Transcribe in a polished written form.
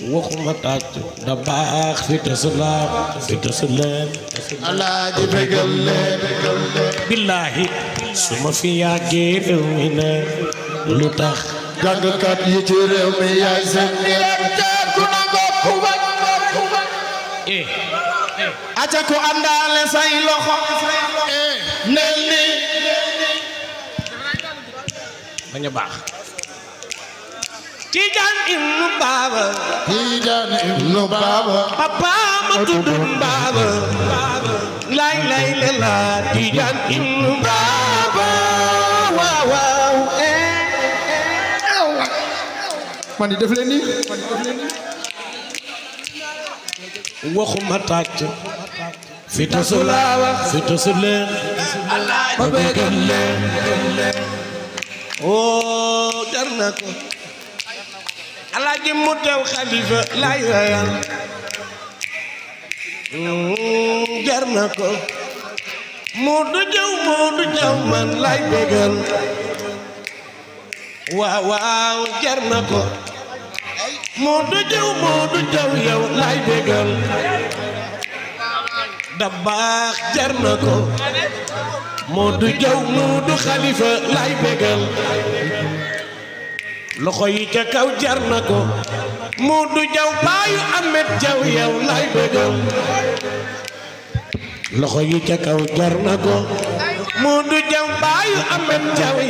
waxuma tàcc da baax fi tasalaam alaaji bégal leen billaahi su ma fi yàggee réew mi ne lu tax jàngkat yi ci réew mi yaay seen directeur ku nangoo ku bañ aca ku àndaale say loxo nel ni bañ a baax Tijaan ibnu Baaba Tijaan ibnu Baaba papa ma tudd Baaba lay la Tijaan ibnu Baaba waaw waaw man di def leen ni waxuma tàcc fi tasulawa fi tasuleen ma bégal leen oo jar na ko alaaji mu teew xalifa lay rayal jar na ko Moodu Jaw man lay bégal waaw waaw jar na ko Moodu Jaw yow lay bégal da baax jar na ko Moodu Jaw Moodu xalifa lay bégal loxo yi ca kaw jar na ko Moodu Jaw baayu Amet Jaw yow lay bégal loxo yi ca kaw jar na ko Moodu Jaw baayu Amet Jaw